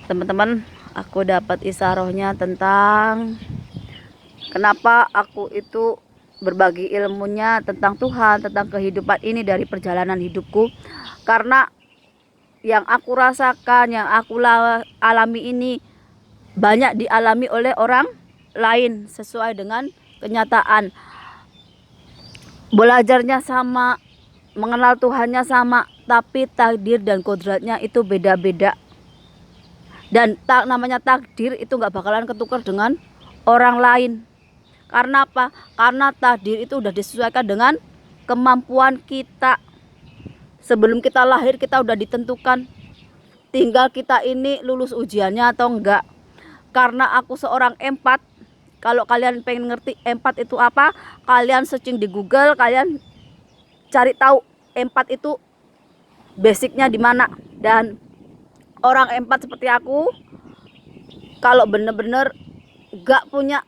Teman-teman, aku dapat isarohnya tentang kenapa aku itu berbagi ilmunya tentang Tuhan, tentang kehidupan ini dari perjalanan hidupku. Karena yang aku rasakan, yang aku alami ini banyak dialami oleh orang lain sesuai dengan kenyataan. Belajarnya sama, mengenal Tuhannya sama, tapi takdir dan kodratnya itu beda-beda. Dan namanya takdir itu nggak bakalan ketukar dengan orang lain. Karena apa? Karena takdir itu udah disesuaikan dengan kemampuan kita. Sebelum kita lahir kita udah ditentukan. Tinggal kita ini lulus ujiannya atau enggak. Karena aku seorang empat. Kalau kalian pengen ngerti empat itu apa, kalian searching di Google, kalian cari tahu empat itu basicnya di mana. Dan orang empat seperti aku, kalau bener-bener gak punya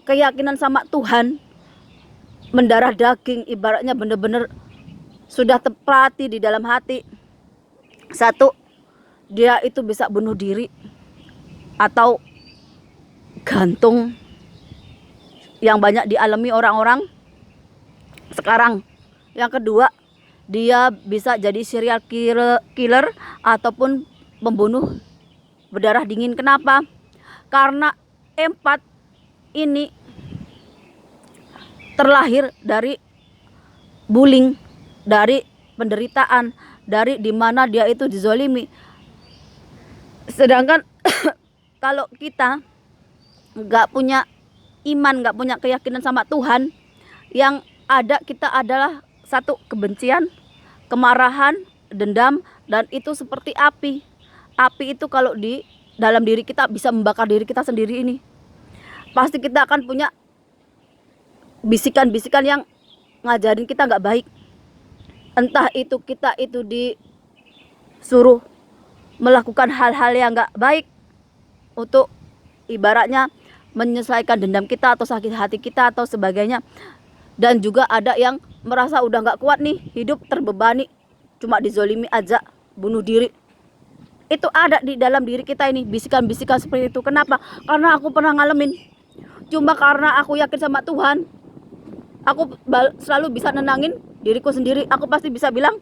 keyakinan sama Tuhan, mendarah daging, ibaratnya bener-bener sudah terpatri di dalam hati. Satu, dia itu bisa bunuh diri atau gantung yang banyak dialami orang-orang sekarang. Yang kedua, dia bisa jadi serial killer ataupun pembunuh berdarah dingin. Kenapa? Karena empat ini terlahir dari bullying, dari penderitaan, dari dimana dia itu dizolimi. Sedangkan kalau kita nggak punya iman, nggak punya keyakinan sama Tuhan, yang ada kita adalah satu, kebencian, kemarahan, dendam, dan itu seperti api. Api itu kalau di dalam diri kita bisa membakar diri kita sendiri ini. Pasti kita akan punya bisikan-bisikan yang ngajarin kita nggak baik. Entah itu kita itu disuruh melakukan hal-hal yang nggak baik untuk ibaratnya menyelesaikan dendam kita atau sakit hati kita atau sebagainya. Dan juga ada yang merasa udah nggak kuat nih, hidup terbebani, cuma dizolimi aja, bunuh diri. Itu ada di dalam diri kita ini, bisikan-bisikan seperti itu. Kenapa? Karena aku pernah ngalamin. Cuma karena aku yakin sama Tuhan, aku selalu bisa nenangin diriku sendiri. Aku pasti bisa bilang,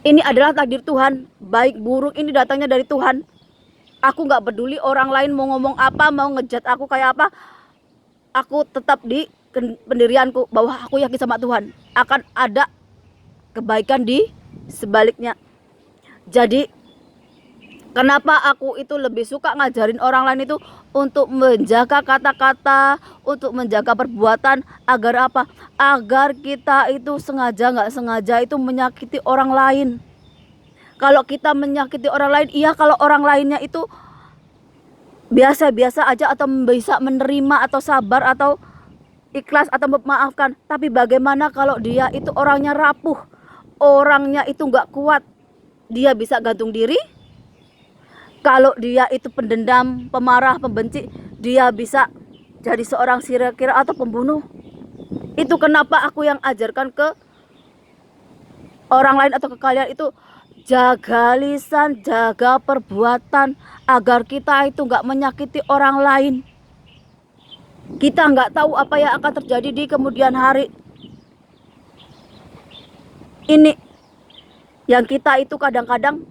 ini adalah takdir Tuhan, baik buruk ini datangnya dari Tuhan. Aku gak peduli orang lain mau ngomong apa, mau ngejat aku kayak apa. Aku tetap di pendirianku bahwa aku yakin sama Tuhan, akan ada kebaikan di sebaliknya. Jadi kenapa aku itu lebih suka ngajarin orang lain itu untuk menjaga kata-kata, untuk menjaga perbuatan, agar apa? Agar kita itu sengaja nggak sengaja itu menyakiti orang lain. Kalau kita menyakiti orang lain, iya, kalau orang lainnya itu biasa-biasa aja atau bisa menerima atau sabar atau ikhlas atau memaafkan. Tapi bagaimana kalau dia itu orangnya rapuh, orangnya itu nggak kuat, dia bisa gantung diri. Kalau dia itu pendendam, pemarah, pembenci, dia bisa jadi seorang serial killer atau pembunuh. Itu kenapa aku yang ajarkan ke orang lain atau ke kalian itu, jaga lisan, jaga perbuatan, agar kita itu nggak menyakiti orang lain. Kita nggak tahu apa yang akan terjadi di kemudian hari. Ini yang kita itu kadang-kadang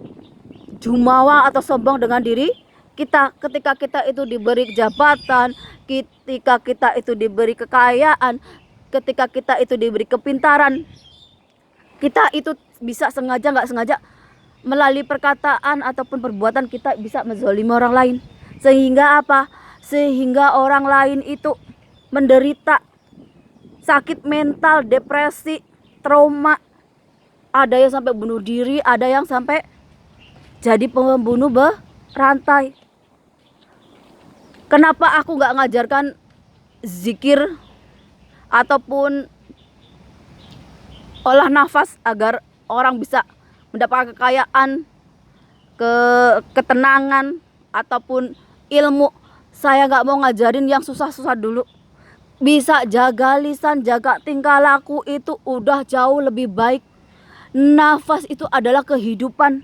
jumawa atau sombong dengan diri kita. Ketika kita itu diberi jabatan, ketika kita itu diberi kekayaan, ketika kita itu diberi kepintaran, kita itu bisa sengaja nggak sengaja melalui perkataan ataupun perbuatan kita bisa menzalimi orang lain. Sehingga apa? Sehingga orang lain itu menderita sakit mental, depresi, trauma. Ada yang sampai bunuh diri, ada yang sampai jadi pembunuh berantai. Kenapa aku nggak ngajarkan zikir ataupun olah nafas agar orang bisa mendapatkan kekayaan, ketenangan ataupun ilmu? Saya nggak mau ngajarin yang susah-susah dulu. Bisa jaga lisan, jaga tingkah laku itu udah jauh lebih baik. Nafas itu adalah kehidupan.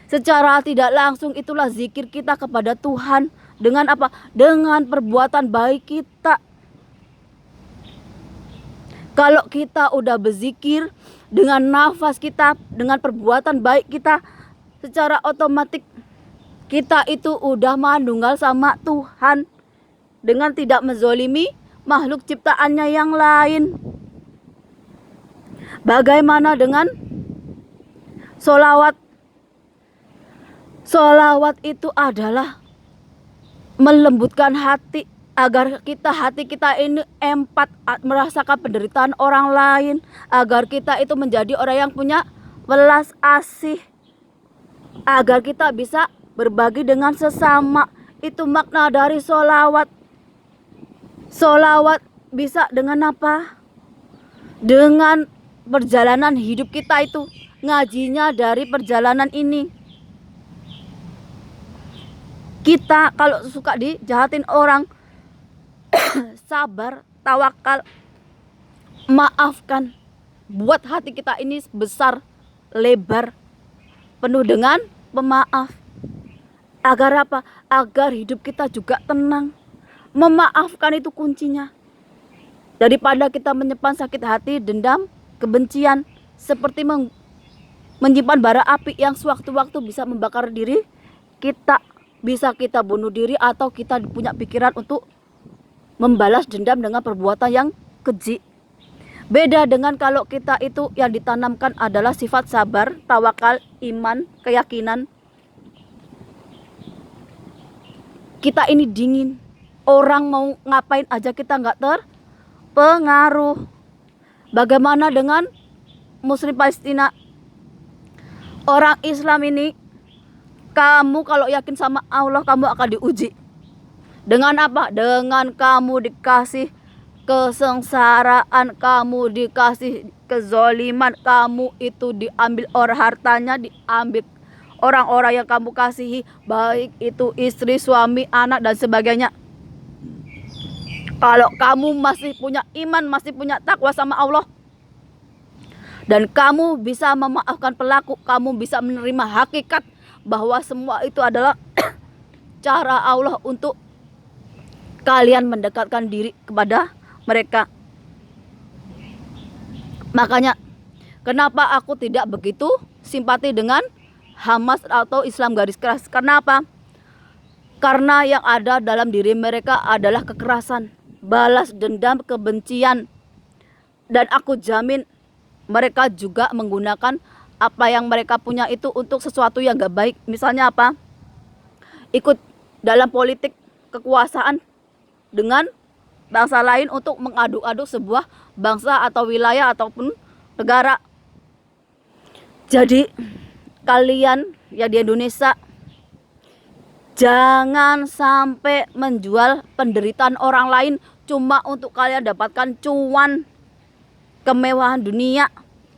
Secara tidak langsung itulah zikir kita kepada Tuhan. Dengan apa? Dengan perbuatan baik kita. Kalau kita udah berzikir dengan nafas kita, dengan perbuatan baik kita, secara otomatis kita itu udah mandunggal sama Tuhan dengan tidak menzolimi makhluk ciptaannya yang lain. Bagaimana dengan sholawat? Sholawat itu adalah melembutkan hati agar hati kita ini empat, merasakan penderitaan orang lain, agar kita itu menjadi orang yang punya welas asih, agar kita bisa berbagi dengan sesama. Itu makna dari sholawat. Sholawat bisa dengan apa? Dengan perjalanan hidup kita itu, ngajinya dari perjalanan ini. Kita kalau suka dijahatin orang, sabar, tawakal, maafkan. Buat hati kita ini besar, lebar, penuh dengan pemaaf. Agar apa? Agar hidup kita juga tenang. Memaafkan itu kuncinya. Daripada kita menyimpan sakit hati, dendam, kebencian, seperti menyimpan bara api yang sewaktu-waktu bisa membakar diri kita, bisa kita bunuh diri, atau kita punya pikiran untuk membalas dendam dengan perbuatan yang keji. Beda dengan kalau kita itu yang ditanamkan adalah sifat sabar, tawakal, iman, keyakinan. Kita ini dingin, orang mau ngapain aja kita nggak terpengaruh. Bagaimana dengan Muslim Palestina? Orang Islam ini, kamu kalau yakin sama Allah, kamu akan diuji. Dengan apa? Dengan kamu dikasih kesengsaraan, kamu dikasih kezoliman, kamu itu diambil orang hartanya, diambil orang-orang yang kamu kasihi, baik itu istri, suami, anak, dan sebagainya. Kalau kamu masih punya iman, masih punya takwa sama Allah, dan kamu bisa memaafkan pelaku, kamu bisa menerima hakikat bahwa semua itu adalah cara Allah untuk kalian mendekatkan diri kepada mereka. Makanya kenapa aku tidak begitu simpati dengan Hamas atau Islam garis keras? Kenapa? Karena yang ada dalam diri mereka adalah kekerasan, balas dendam, kebencian. Dan aku jamin mereka juga menggunakan apa yang mereka punya itu untuk sesuatu yang gak baik. Misalnya apa? Ikut dalam politik kekuasaan dengan bangsa lain untuk mengaduk-aduk sebuah bangsa atau wilayah ataupun negara. Jadi kalian ya di Indonesia, jangan sampai menjual penderitaan orang lain cuma untuk kalian dapatkan cuan, kemewahan dunia.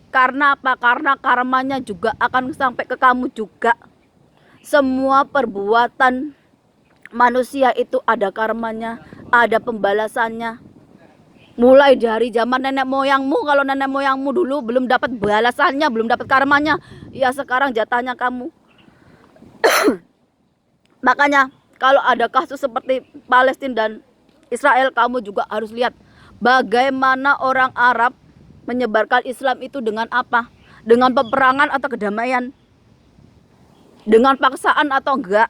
Karena apa? Karena karmanya juga akan sampai ke kamu juga. Semua perbuatan manusia itu ada karmanya, ada pembalasannya. Mulai dari zaman nenek moyangmu, kalau nenek moyangmu dulu belum dapat balasannya, belum dapat karmanya, ya sekarang jatahnya kamu. Makanya kalau ada kasus seperti Palestina dan Israel, kamu juga harus lihat bagaimana orang Arab menyebarkan Islam itu dengan apa? Dengan peperangan atau kedamaian? Dengan paksaan atau enggak?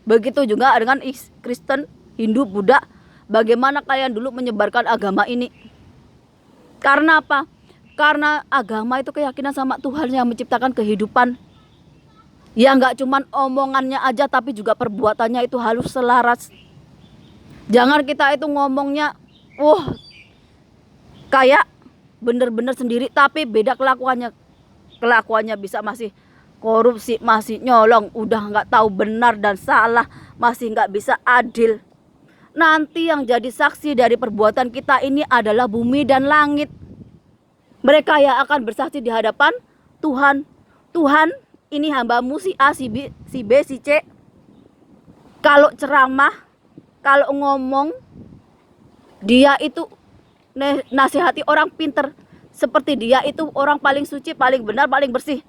Begitu juga dengan Kristen, Hindu, Buddha. Bagaimana kalian dulu menyebarkan agama ini? Karena apa? Karena agama itu keyakinan sama Tuhan yang menciptakan kehidupan. Ya enggak cuman omongannya aja, tapi juga perbuatannya itu harus selaras. Jangan kita itu ngomongnya, wah kayak bener-bener sendiri, tapi beda kelakuannya. Kelakuannya bisa masih korupsi, masih nyolong, udah nggak tahu benar dan salah, masih nggak bisa adil. Nanti yang jadi saksi dari perbuatan kita ini adalah bumi dan langit. Mereka yang akan bersaksi di hadapan Tuhan. Tuhan, ini hambamu si A, si B, si C. Kalau ceramah, kalau ngomong, dia itu nasihati orang pinter. Seperti dia itu orang paling suci, paling benar, paling bersih.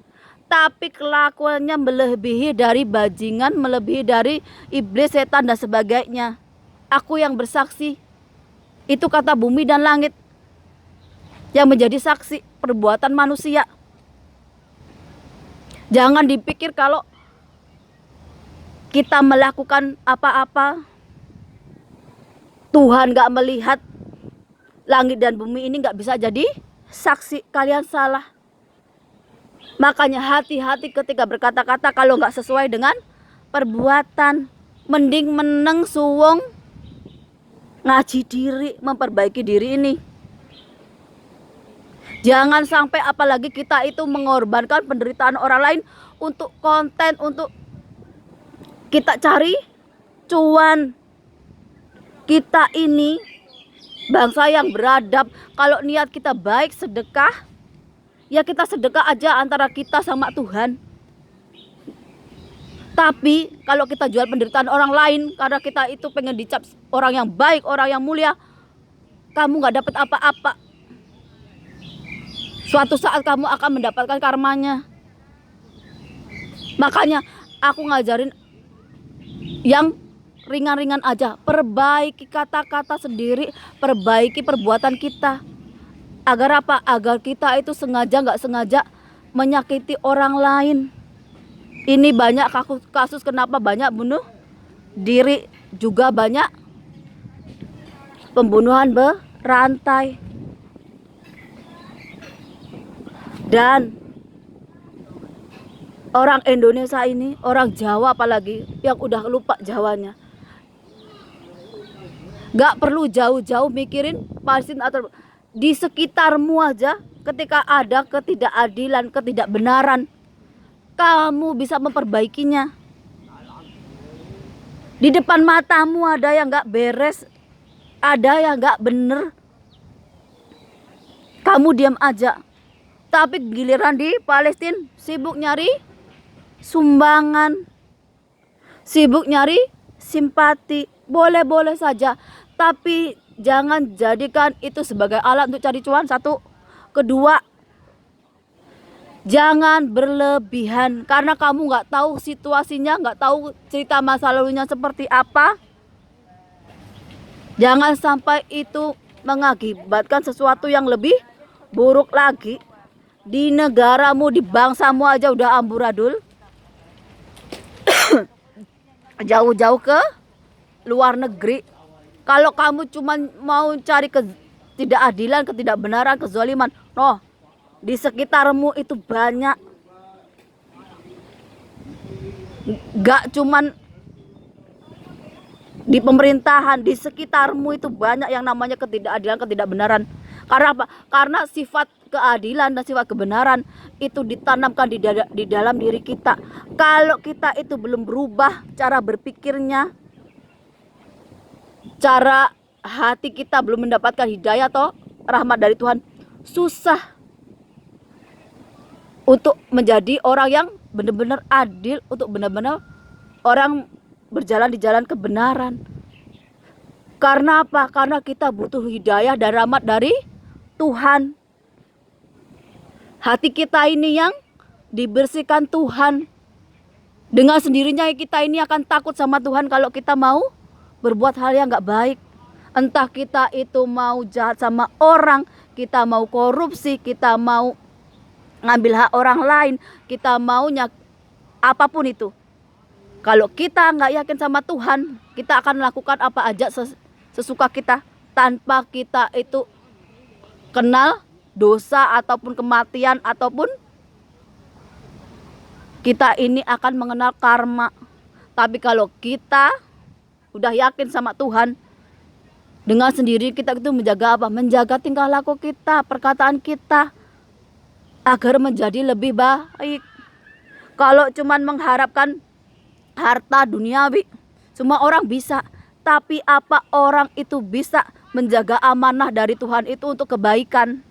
tapi kelakuannya melebihi dari bajingan, melebihi dari iblis, setan dan sebagainya. Aku yang bersaksi, itu kata bumi dan langit yang menjadi saksi perbuatan manusia. Jangan dipikir kalau kita melakukan apa-apa Tuhan gak melihat. Langit dan bumi ini gak bisa jadi saksi. Kalian salah. Makanya hati-hati ketika berkata-kata kalau gak sesuai dengan perbuatan. Mending meneng suwung ngaji diri, memperbaiki diri ini. Jangan sampai apalagi kita itu mengorbankan penderitaan orang lain untuk konten, untuk kita cari cuan. Kita ini bangsa yang beradab. Kalau niat kita baik, sedekah, ya kita sedekah aja antara kita sama Tuhan. Tapi kalau kita jual penderitaan orang lain karena kita itu pengen dicap orang yang baik, orang yang mulia, kamu gak dapat apa-apa. Suatu saat kamu akan mendapatkan karmanya. Makanya aku ngajarin yang ringan-ringan aja. Perbaiki kata-kata sendiri, perbaiki perbuatan kita. Agar apa? Agar kita itu sengaja gak sengaja menyakiti orang lain. Ini banyak kasus kenapa banyak bunuh diri, juga banyak pembunuhan berantai. Dan orang Indonesia ini, orang Jawa apalagi yang udah lupa Jawanya, gak perlu jauh-jauh mikirin Palestina atau di sekitarmu aja. Ketika ada ketidakadilan, ketidakbenaran, kamu bisa memperbaikinya. Di depan matamu ada yang gak beres, ada yang gak bener, kamu diam aja. Tapi giliran di Palestina sibuk nyari sumbangan, sibuk nyari simpati. Boleh-boleh saja, tapi jangan jadikan itu sebagai alat untuk cari cuan. Satu. Kedua, jangan berlebihan karena kamu nggak tahu situasinya, nggak tahu cerita masa lalunya seperti apa. Jangan sampai itu mengakibatkan sesuatu yang lebih buruk lagi. Di negaramu, di bangsamu aja udah amburadul. Jauh-jauh ke luar negeri. Kalau kamu cuma mau cari ketidakadilan, ketidakbenaran, kezaliman, noh, di sekitarmu itu banyak. Gak cuman di pemerintahan, di sekitarmu itu banyak yang namanya ketidakadilan, ketidakbenaran. Karena apa? Karena sifat keadilan dan sifat kebenaran itu ditanamkan di dalam diri kita. Kalau kita itu belum berubah cara berpikirnya, cara hati kita belum mendapatkan hidayah atau rahmat dari Tuhan, susah untuk menjadi orang yang benar-benar adil, untuk benar-benar orang berjalan di jalan kebenaran. Karena apa? Karena kita butuh hidayah dan rahmat dari Tuhan. Hati kita ini yang dibersihkan Tuhan. Dengan sendirinya kita ini akan takut sama Tuhan kalau kita mau berbuat hal yang gak baik. Entah kita itu mau jahat sama orang, kita mau korupsi, kita mau ngambil hak orang lain, kita maunya apapun itu. Kalau kita gak yakin sama Tuhan, kita akan melakukan apa aja sesuka kita tanpa kita itu kenal dosa ataupun kematian, ataupun kita ini akan mengenal karma. Tapi kalau kita udah yakin sama Tuhan, dengan sendiri kita itu menjaga apa? Menjaga tingkah laku kita, perkataan kita, agar menjadi lebih baik. Kalau cuman mengharapkan harta duniawi, semua orang bisa. Tapi apa orang itu bisa menjaga amanah dari Tuhan itu untuk kebaikan?